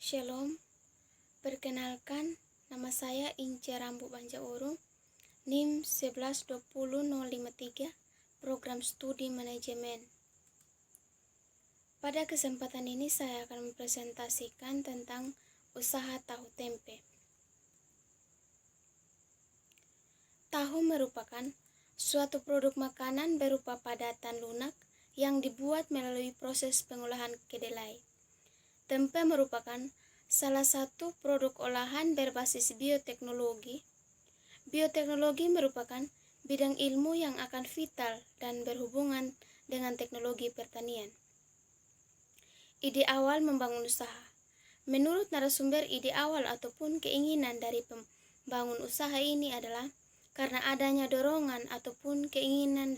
Shalom, perkenalkan nama saya Ince Rambu Banjaurung, NIM 1120053, Program Studi Manajemen. Pada kesempatan ini saya akan mempresentasikan tentang usaha tahu tempe. Tahu merupakan suatu produk makanan berupa padatan lunak yang dibuat melalui proses pengolahan kedelai. Tempe merupakan salah satu produk olahan berbasis bioteknologi. Bioteknologi merupakan bidang ilmu yang akan vital dan berhubungan dengan teknologi pertanian. Ide awal membangun usaha. Menurut narasumber, ide awal ataupun keinginan dari pembangun usaha ini adalah karena adanya dorongan ataupun keinginan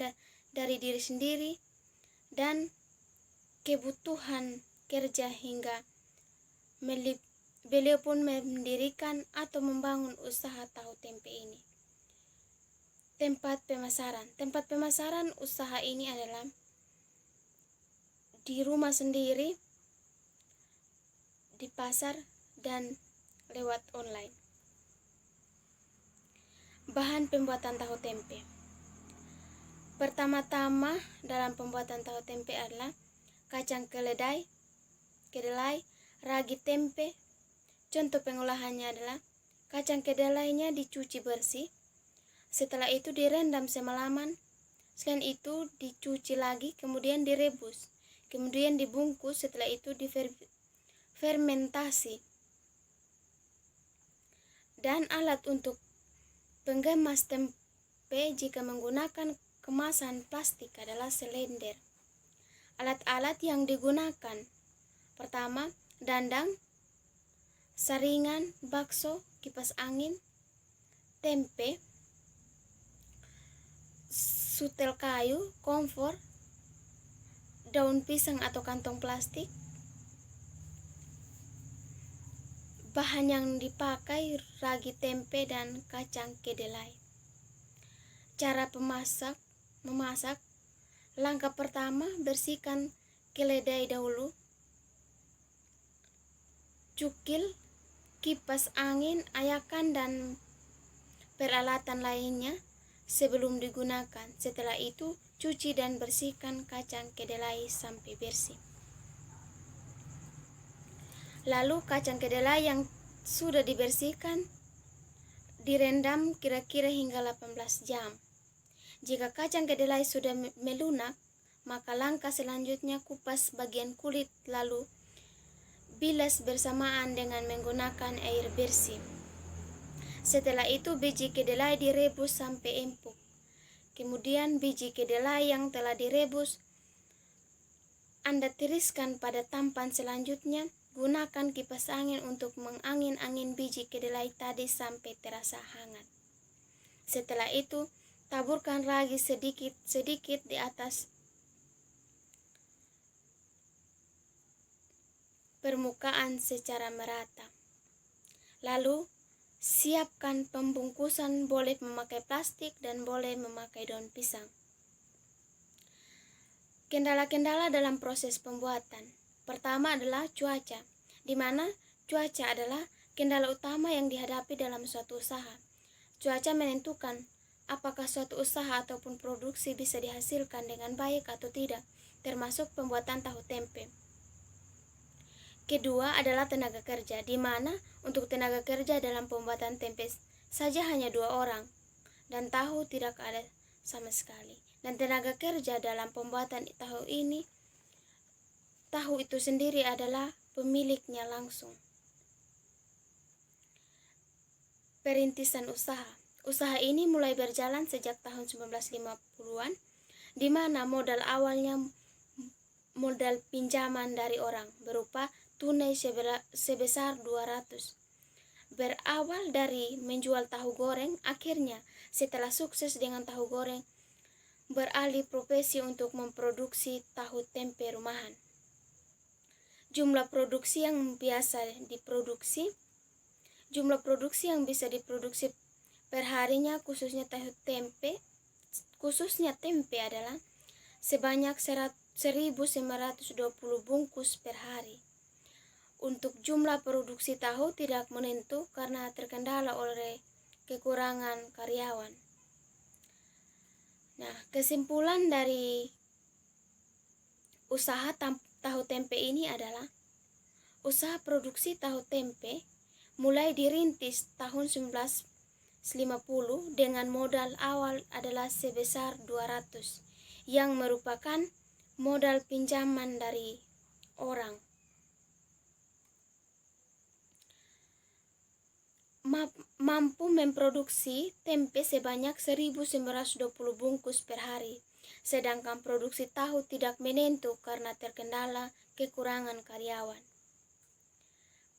dari diri sendiri dan kebutuhan kerja hingga beliau pun mendirikan atau membangun usaha tahu tempe ini. Tempat pemasaran usaha ini adalah di rumah sendiri, di pasar, dan lewat online. Bahan pembuatan tahu tempe. Pertama-tama dalam pembuatan tahu tempe adalah kacang kedelai, ragi tempe. Contoh pengolahannya adalah kacang kedelainya dicuci bersih, setelah itu direndam semalaman, selain itu dicuci lagi, kemudian direbus, kemudian dibungkus, setelah itu difermentasi. Dan alat untuk penggemas tempe jika menggunakan kemasan plastik adalah selender. Alat-alat yang digunakan: pertama, dandang, saringan, bakso, kipas angin, tempe, sutel kayu, kompor, daun pisang atau kantong plastik. Bahan yang dipakai ragi tempe dan kacang kedelai. Cara memasak. Langkah pertama, bersihkan kedelai dahulu. Cukil, kipas angin, ayakan dan peralatan lainnya sebelum digunakan. Setelah itu, cuci dan bersihkan kacang kedelai sampai bersih. Lalu kacang kedelai yang sudah dibersihkan direndam kira-kira hingga 18 jam. Jika kacang kedelai sudah melunak, maka langkah selanjutnya kupas bagian kulit lalu bilas bersamaan dengan menggunakan air bersih. Setelah itu biji kedelai direbus sampai empuk. Kemudian biji kedelai yang telah direbus Anda tiriskan pada tampan selanjutnya. Gunakan kipas angin untuk mengangin-angin biji kedelai tadi sampai terasa hangat. Setelah itu, taburkan ragi sedikit-sedikit di atas permukaan secara merata. Lalu, siapkan pembungkusan, boleh memakai plastik dan boleh memakai daun pisang. Kendala-kendala dalam proses pembuatan. Pertama adalah cuaca, di mana cuaca adalah kendala utama yang dihadapi dalam suatu usaha. Cuaca menentukan apakah suatu usaha ataupun produksi bisa dihasilkan dengan baik atau tidak, termasuk pembuatan tahu tempe. Kedua adalah tenaga kerja, di mana untuk tenaga kerja dalam pembuatan tempe saja hanya 2 orang, dan tahu tidak ada sama sekali. Dan tenaga kerja dalam pembuatan tahu itu sendiri adalah pemiliknya langsung. Perintisan usaha. Usaha ini mulai berjalan sejak tahun 1950-an, di mana modal awalnya modal pinjaman dari orang berupa tunai sebesar 200. Berawal dari menjual tahu goreng, akhirnya setelah sukses dengan tahu goreng, beralih profesi untuk memproduksi tahu tempe rumahan. Jumlah produksi yang bisa diproduksi per harinya khususnya tempe adalah sebanyak 1.920 bungkus per hari. Untuk jumlah produksi tahu tidak menentu karena terkendala oleh kekurangan karyawan. Nah, kesimpulan dari usaha tahu tempe ini adalah usaha produksi tahu tempe mulai dirintis tahun 1950 dengan modal awal adalah sebesar 200 yang merupakan modal pinjaman dari orang. Mampu memproduksi tempe sebanyak 1920 bungkus per hari, sedangkan produksi tahu tidak menentu karena terkendala kekurangan karyawan.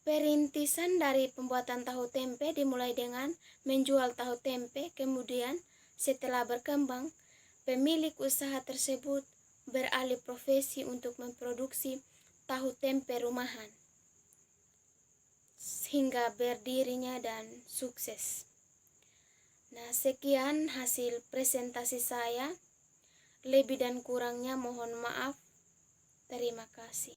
Perintisan dari pembuatan tahu tempe dimulai dengan menjual tahu tempe, kemudian setelah berkembang, pemilik usaha tersebut beralih profesi untuk memproduksi tahu tempe rumahan hingga berdirinya dan sukses. Nah, sekian hasil presentasi saya. Lebih dan kurangnya mohon maaf. Terima kasih.